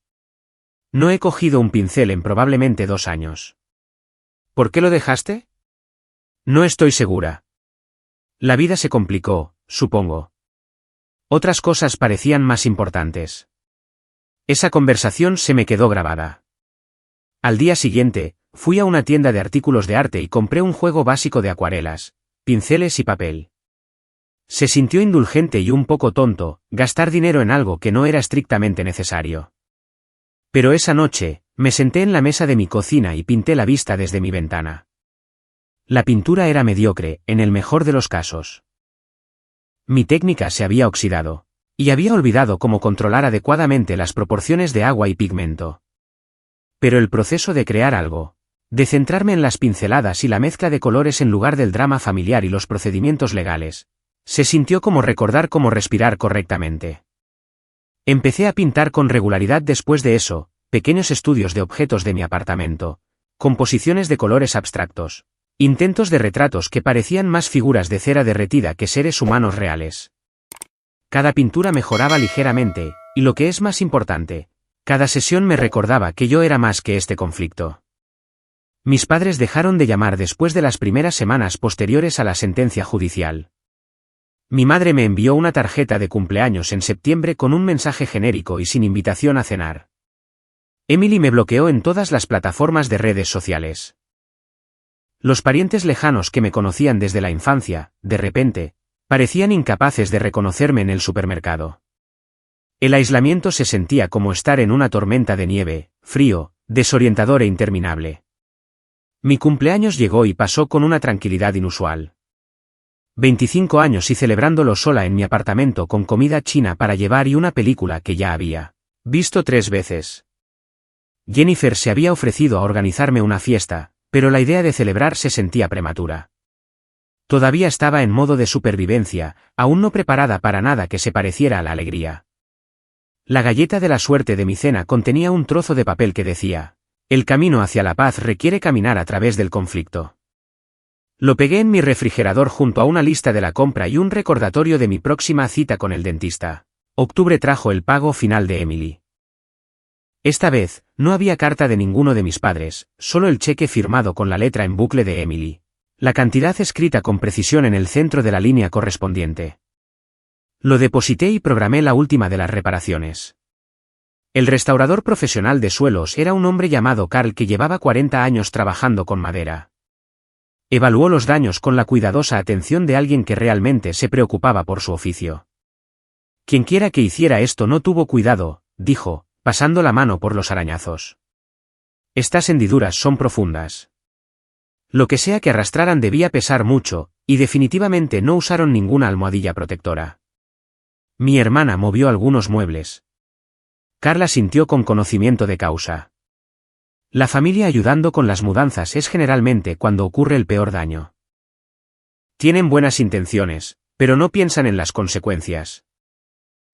No he cogido un pincel en probablemente 2 años. ¿Por qué lo dejaste? No estoy segura. La vida se complicó, supongo. Otras cosas parecían más importantes. Esa conversación se me quedó grabada. Al día siguiente, fui a una tienda de artículos de arte y compré un juego básico de acuarelas, pinceles y papel. Se sintió indulgente y un poco tonto, gastar dinero en algo que no era estrictamente necesario. Pero esa noche, me senté en la mesa de mi cocina y pinté la vista desde mi ventana. La pintura era mediocre, en el mejor de los casos. Mi técnica se había oxidado, y había olvidado cómo controlar adecuadamente las proporciones de agua y pigmento. Pero el proceso de crear algo, de centrarme en las pinceladas y la mezcla de colores en lugar del drama familiar y los procedimientos legales, se sintió como recordar cómo respirar correctamente. Empecé a pintar con regularidad después de eso, pequeños estudios de objetos de mi apartamento, composiciones de colores abstractos, Intentos de retratos que parecían más figuras de cera derretida que seres humanos reales. Cada pintura mejoraba ligeramente, y lo que es más importante, cada sesión me recordaba que yo era más que este conflicto. Mis padres dejaron de llamar después de las primeras semanas posteriores a la sentencia judicial. Mi madre me envió una tarjeta de cumpleaños en septiembre con un mensaje genérico y sin invitación a cenar. Emily me bloqueó en todas las plataformas de redes sociales. Los parientes lejanos que me conocían desde la infancia, de repente, parecían incapaces de reconocerme en el supermercado. El aislamiento se sentía como estar en una tormenta de nieve, frío, desorientador e interminable. Mi cumpleaños llegó y pasó con una tranquilidad inusual. 25 años y celebrándolo sola en mi apartamento con comida china para llevar y una película que ya había visto 3 veces. Jennifer se había ofrecido a organizarme una fiesta, pero la idea de celebrar se sentía prematura. Todavía estaba en modo de supervivencia, aún no preparada para nada que se pareciera a la alegría. La galleta de la suerte de mi cena contenía un trozo de papel que decía: el camino hacia la paz requiere caminar a través del conflicto. Lo pegué en mi refrigerador junto a una lista de la compra y un recordatorio de mi próxima cita con el dentista. Octubre trajo el pago final de Emily. Esta vez, no había carta de ninguno de mis padres, solo el cheque firmado con la letra en bucle de Emily. La cantidad escrita con precisión en el centro de la línea correspondiente. Lo deposité y programé la última de las reparaciones. El restaurador profesional de suelos era un hombre llamado Carl que llevaba 40 años trabajando con madera. Evaluó los daños con la cuidadosa atención de alguien que realmente se preocupaba por su oficio. Quienquiera que hiciera esto no tuvo cuidado, dijo, pasando la mano por los arañazos. Estas hendiduras son profundas. Lo que sea que arrastraran debía pesar mucho, y definitivamente no usaron ninguna almohadilla protectora. Mi hermana movió algunos muebles. Carla sintió con conocimiento de causa. La familia ayudando con las mudanzas es generalmente cuando ocurre el peor daño. Tienen buenas intenciones, pero no piensan en las consecuencias.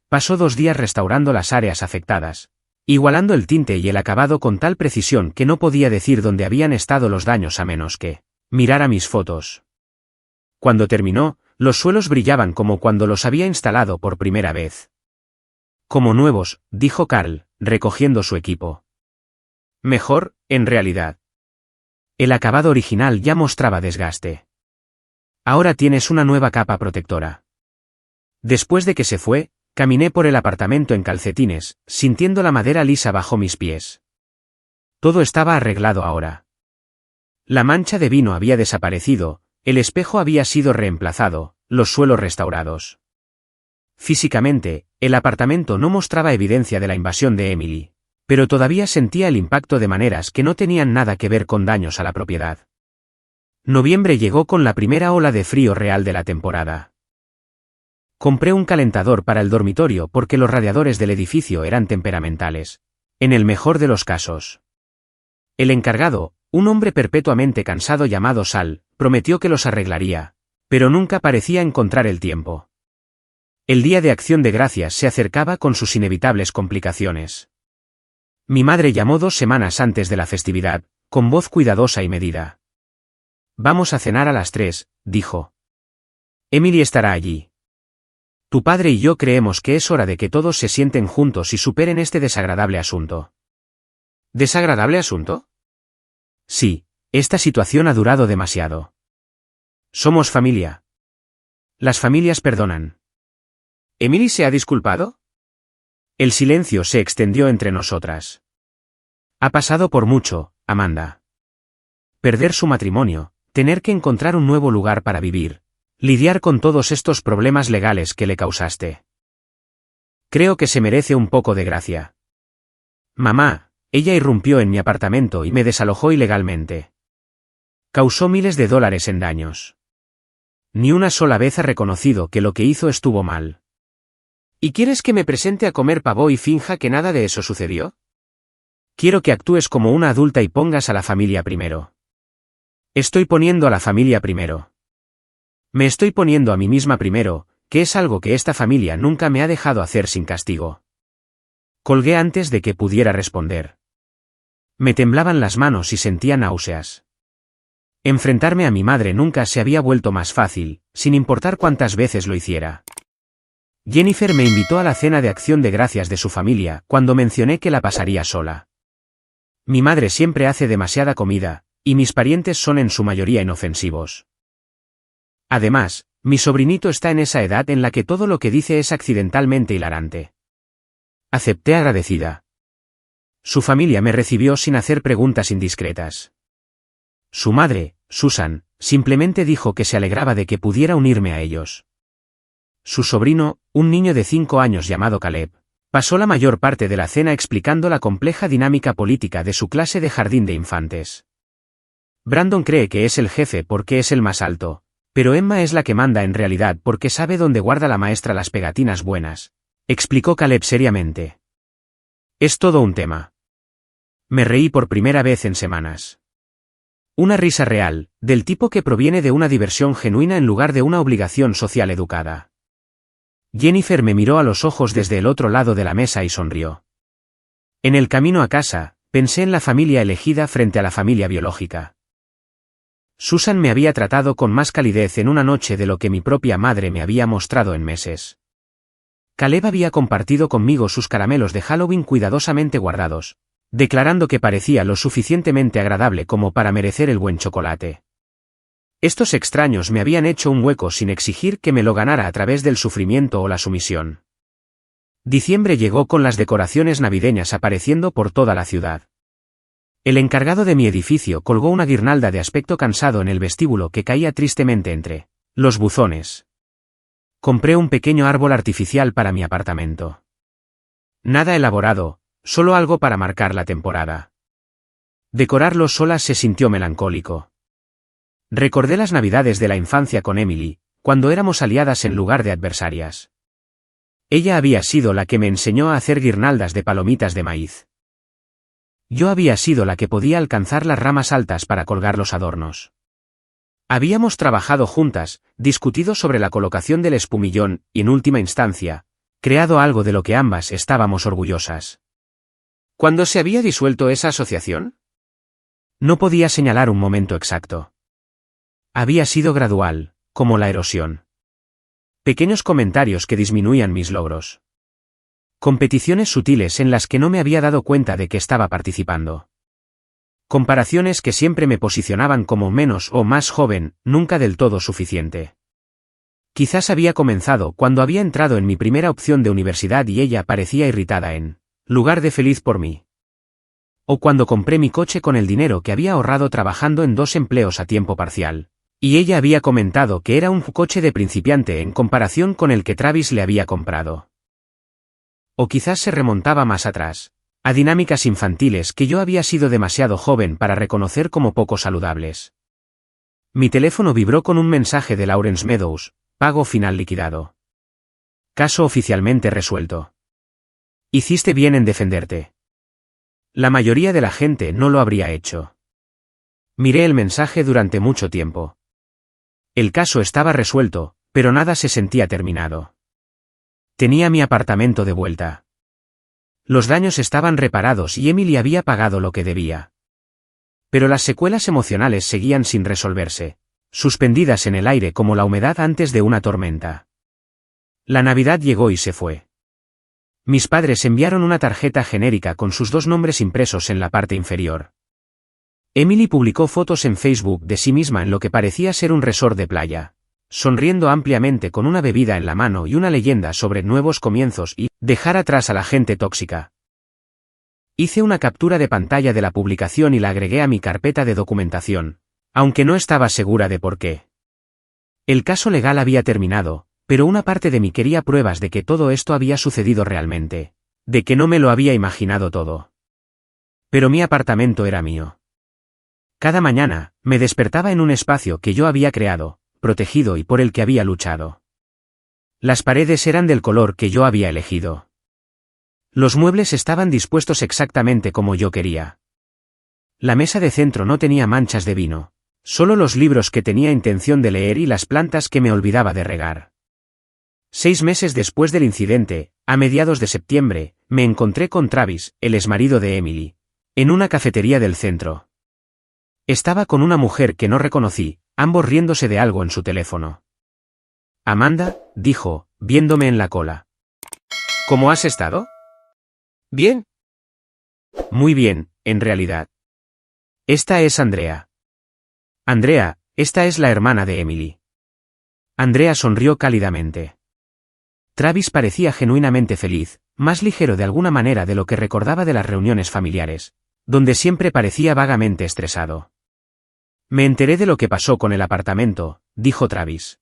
Pasó 2 días restaurando las áreas afectadas, igualando el tinte y el acabado con tal precisión que no podía decir dónde habían estado los daños a menos que mirara mis fotos. Cuando terminó, los suelos brillaban como cuando los había instalado por primera vez. Como nuevos, dijo Carl, recogiendo su equipo. Mejor, en realidad. El acabado original ya mostraba desgaste. Ahora tienes una nueva capa protectora. Después de que se fue, caminé por el apartamento en calcetines, sintiendo la madera lisa bajo mis pies. Todo estaba arreglado ahora. La mancha de vino había desaparecido, el espejo había sido reemplazado, los suelos restaurados. Físicamente, el apartamento no mostraba evidencia de la invasión de Emily, pero todavía sentía el impacto de maneras que no tenían nada que ver con daños a la propiedad. Noviembre llegó con la primera ola de frío real de la temporada. Compré un calentador para el dormitorio porque los radiadores del edificio eran temperamentales, en el mejor de los casos. El encargado, un hombre perpetuamente cansado llamado Sal, prometió que los arreglaría, pero nunca parecía encontrar el tiempo. El día de Acción de Gracias se acercaba con sus inevitables complicaciones. Mi madre llamó 2 semanas antes de la festividad, con voz cuidadosa y medida. Vamos a cenar a las 3, dijo. Emily estará allí. Tu padre y yo creemos que es hora de que todos se sienten juntos y superen este desagradable asunto. ¿Desagradable asunto? Sí, esta situación ha durado demasiado. Somos familia. Las familias perdonan. ¿Emily se ha disculpado? El silencio se extendió entre nosotras. Ha pasado por mucho, Amanda. Perder su matrimonio, tener que encontrar un nuevo lugar para vivir, lidiar con todos estos problemas legales que le causaste. Creo que se merece un poco de gracia. Mamá, ella irrumpió en mi apartamento y me desalojó ilegalmente. Causó miles de dólares en daños. Ni una sola vez ha reconocido que lo que hizo estuvo mal. ¿Y quieres que me presente a comer pavo y finja que nada de eso sucedió? Quiero que actúes como una adulta y pongas a la familia primero. Estoy poniendo a la familia primero. Me estoy poniendo a mí misma primero, que es algo que esta familia nunca me ha dejado hacer sin castigo. Colgué antes de que pudiera responder. Me temblaban las manos y sentía náuseas. Enfrentarme a mi madre nunca se había vuelto más fácil, sin importar cuántas veces lo hiciera. Jennifer me invitó a la cena de acción de gracias de su familia cuando mencioné que la pasaría sola. Mi madre siempre hace demasiada comida, y mis parientes son en su mayoría inofensivos. Además, mi sobrinito está en esa edad en la que todo lo que dice es accidentalmente hilarante. Acepté agradecida. Su familia me recibió sin hacer preguntas indiscretas. Su madre, Susan, simplemente dijo que se alegraba de que pudiera unirme a ellos. Su sobrino, un niño de 5 años llamado Caleb, pasó la mayor parte de la cena explicando la compleja dinámica política de su clase de jardín de infantes. Brandon cree que es el jefe porque es el más alto, pero Emma es la que manda en realidad porque sabe dónde guarda la maestra las pegatinas buenas, explicó Caleb seriamente. Es todo un tema. Me reí por primera vez en semanas. Una risa real, del tipo que proviene de una diversión genuina en lugar de una obligación social educada. Jennifer me miró a los ojos desde el otro lado de la mesa y sonrió. En el camino a casa, pensé en la familia elegida frente a la familia biológica. Susan me había tratado con más calidez en una noche de lo que mi propia madre me había mostrado en meses. Caleb había compartido conmigo sus caramelos de Halloween cuidadosamente guardados, declarando que parecía lo suficientemente agradable como para merecer el buen chocolate. Estos extraños me habían hecho un hueco sin exigir que me lo ganara a través del sufrimiento o la sumisión. Diciembre llegó con las decoraciones navideñas apareciendo por toda la ciudad. El encargado de mi edificio colgó una guirnalda de aspecto cansado en el vestíbulo que caía tristemente entre los buzones. Compré un pequeño árbol artificial para mi apartamento. Nada elaborado, solo algo para marcar la temporada. Decorarlo sola se sintió melancólico. Recordé las navidades de la infancia con Emily, cuando éramos aliadas en lugar de adversarias. Ella había sido la que me enseñó a hacer guirnaldas de palomitas de maíz. Yo había sido la que podía alcanzar las ramas altas para colgar los adornos. Habíamos trabajado juntas, discutido sobre la colocación del espumillón y, en última instancia, creado algo de lo que ambas estábamos orgullosas. ¿Cuándo se había disuelto esa asociación? No podía señalar un momento exacto. Había sido gradual, como la erosión. Pequeños comentarios que disminuían mis logros. Competiciones sutiles en las que no me había dado cuenta de que estaba participando. Comparaciones que siempre me posicionaban como menos o más joven, nunca del todo suficiente. Quizás había comenzado cuando había entrado en mi primera opción de universidad y ella parecía irritada en lugar de feliz por mí. O cuando compré mi coche con el dinero que había ahorrado trabajando en 2 empleos a tiempo parcial, y ella había comentado que era un coche de principiante en comparación con el que Travis le había comprado. O quizás se remontaba más atrás, a dinámicas infantiles que yo había sido demasiado joven para reconocer como poco saludables. Mi teléfono vibró con un mensaje de Lawrence Meadows, pago final liquidado. Caso oficialmente resuelto. Hiciste bien en defenderte. La mayoría de la gente no lo habría hecho. Miré el mensaje durante mucho tiempo. El caso estaba resuelto, pero nada se sentía terminado. Tenía mi apartamento de vuelta. Los daños estaban reparados y Emily había pagado lo que debía. Pero las secuelas emocionales seguían sin resolverse, suspendidas en el aire como la humedad antes de una tormenta. La Navidad llegó y se fue. Mis padres enviaron una tarjeta genérica con sus 2 nombres impresos en la parte inferior. Emily publicó fotos en Facebook de sí misma en lo que parecía ser un resort de playa, sonriendo ampliamente con una bebida en la mano y una leyenda sobre nuevos comienzos y dejar atrás a la gente tóxica. Hice una captura de pantalla de la publicación y la agregué a mi carpeta de documentación, aunque no estaba segura de por qué. El caso legal había terminado, pero una parte de mí quería pruebas de que todo esto había sucedido realmente, de que no me lo había imaginado todo. Pero mi apartamento era mío. Cada mañana, me despertaba en un espacio que yo había creado, protegido y por el que había luchado. Las paredes eran del color que yo había elegido. Los muebles estaban dispuestos exactamente como yo quería. La mesa de centro no tenía manchas de vino, solo los libros que tenía intención de leer y las plantas que me olvidaba de regar. 6 meses después del incidente, a mediados de septiembre, me encontré con Travis, el exmarido de Emily, en una cafetería del centro. Estaba con una mujer que no reconocí, ambos riéndose de algo en su teléfono. Amanda, dijo, viéndome en la cola. ¿Cómo has estado? Bien. Muy bien, en realidad. Esta es Andrea. Andrea, esta es la hermana de Emily. Andrea sonrió cálidamente. Travis parecía genuinamente feliz, más ligero de alguna manera de lo que recordaba de las reuniones familiares, donde siempre parecía vagamente estresado. Me enteré de lo que pasó con el apartamento, dijo Travis.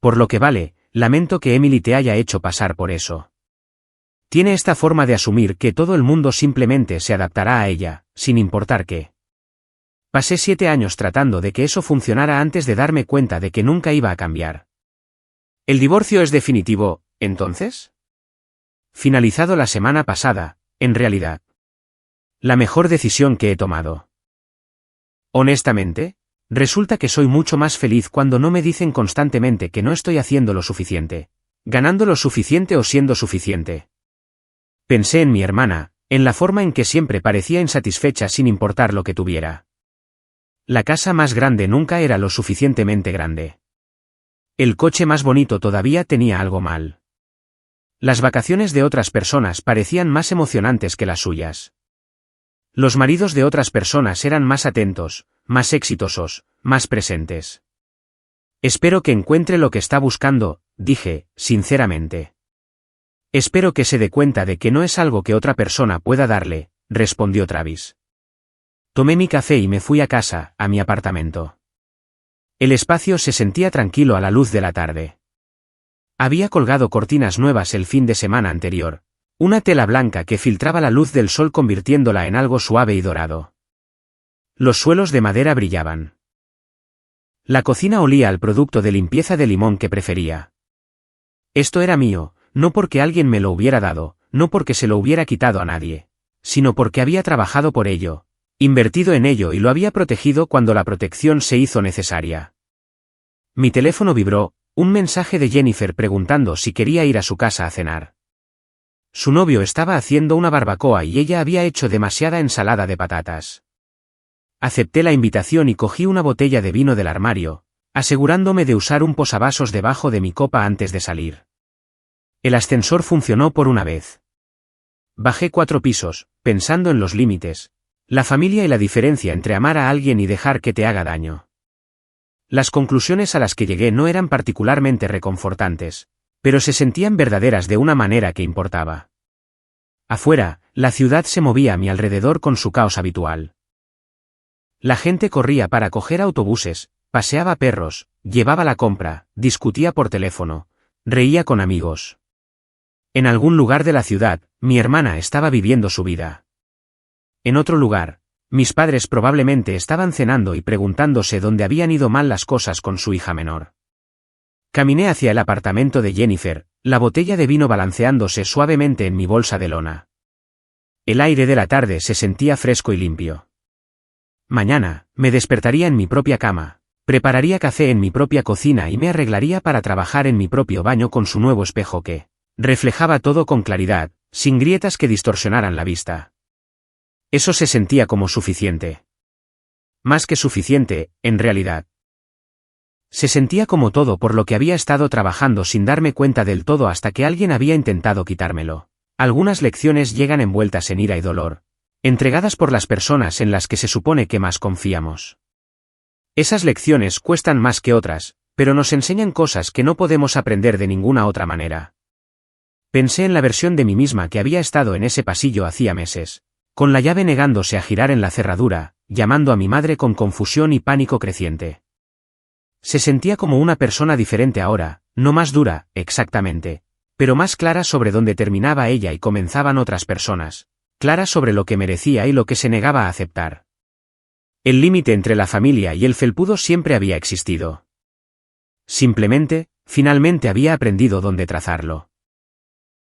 Por lo que vale, lamento que Emily te haya hecho pasar por eso. Tiene esta forma de asumir que todo el mundo simplemente se adaptará a ella, sin importar qué. Pasé 7 años tratando de que eso funcionara antes de darme cuenta de que nunca iba a cambiar. ¿El divorcio es definitivo, entonces? Finalizado la semana pasada, en realidad. La mejor decisión que he tomado. Honestamente, resulta que soy mucho más feliz cuando no me dicen constantemente que no estoy haciendo lo suficiente, ganando lo suficiente o siendo suficiente. Pensé en mi hermana, en la forma en que siempre parecía insatisfecha sin importar lo que tuviera. La casa más grande nunca era lo suficientemente grande. El coche más bonito todavía tenía algo mal. Las vacaciones de otras personas parecían más emocionantes que las suyas. Los maridos de otras personas eran más atentos, más exitosos, más presentes. Espero que encuentre lo que está buscando, dije, sinceramente. Espero que se dé cuenta de que no es algo que otra persona pueda darle, respondió Travis. Tomé mi café y me fui a casa, a mi apartamento. El espacio se sentía tranquilo a la luz de la tarde. Había colgado cortinas nuevas el fin de semana anterior, una tela blanca que filtraba la luz del sol convirtiéndola en algo suave y dorado. Los suelos de madera brillaban. La cocina olía al producto de limpieza de limón que prefería. Esto era mío, no porque alguien me lo hubiera dado, no porque se lo hubiera quitado a nadie, sino porque había trabajado por ello, invertido en ello y lo había protegido cuando la protección se hizo necesaria. Mi teléfono vibró, un mensaje de Jennifer preguntando si quería ir a su casa a cenar. Su novio estaba haciendo una barbacoa y ella había hecho demasiada ensalada de patatas. Acepté la invitación y cogí una botella de vino del armario, asegurándome de usar un posavasos debajo de mi copa antes de salir. El ascensor funcionó por una vez. Bajé 4 pisos, pensando en los límites, la familia y la diferencia entre amar a alguien y dejar que te haga daño. Las conclusiones a las que llegué no eran particularmente reconfortantes, pero se sentían verdaderas de una manera que importaba. Afuera, la ciudad se movía a mi alrededor con su caos habitual. La gente corría para coger autobuses, paseaba perros, llevaba la compra, discutía por teléfono, reía con amigos. En algún lugar de la ciudad, mi hermana estaba viviendo su vida. En otro lugar, mis padres probablemente estaban cenando y preguntándose dónde habían ido mal las cosas con su hija menor. Caminé hacia el apartamento de Jennifer, la botella de vino balanceándose suavemente en mi bolsa de lona. El aire de la tarde se sentía fresco y limpio. Mañana, me despertaría en mi propia cama, prepararía café en mi propia cocina y me arreglaría para trabajar en mi propio baño con su nuevo espejo que reflejaba todo con claridad, sin grietas que distorsionaran la vista. Eso se sentía como suficiente. Más que suficiente, en realidad. Se sentía como todo por lo que había estado trabajando sin darme cuenta del todo hasta que alguien había intentado quitármelo. Algunas lecciones llegan envueltas en ira y dolor, entregadas por las personas en las que se supone que más confiamos. Esas lecciones cuestan más que otras, pero nos enseñan cosas que no podemos aprender de ninguna otra manera. Pensé en la versión de mí misma que había estado en ese pasillo hacía meses, con la llave negándose a girar en la cerradura, llamando a mi madre con confusión y pánico creciente. Se sentía como una persona diferente ahora, no más dura, exactamente, pero más clara sobre dónde terminaba ella y comenzaban otras personas, clara sobre lo que merecía y lo que se negaba a aceptar. El límite entre la familia y el felpudo siempre había existido. Simplemente, finalmente había aprendido dónde trazarlo.